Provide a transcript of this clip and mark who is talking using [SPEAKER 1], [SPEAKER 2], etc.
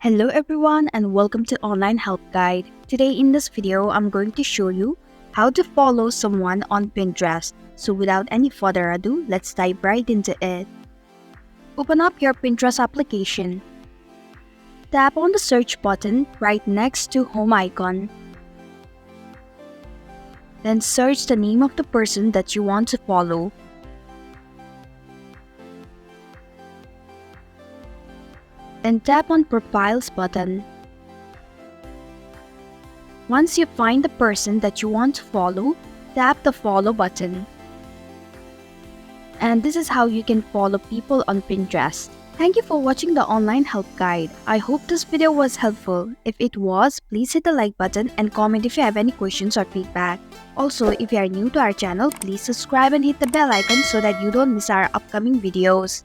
[SPEAKER 1] Hello everyone and welcome to Online Help Guide. Today in this video, I'm going to show you how to follow someone on Pinterest. So without any further ado, let's dive right into it. Open up your Pinterest application. Tap on the search button right next to home icon. Then search the name of the person that you want to follow. Then tap on Profiles button. Once you find the person that you want to follow, tap the Follow button. And this is how you can follow people on Pinterest. Thank you for watching the Online Help Guide. I hope this video was helpful. If it was, please hit the like button and comment if you have any questions or feedback. Also, if you are new to our channel, please subscribe and hit the bell icon so that you don't miss our upcoming videos.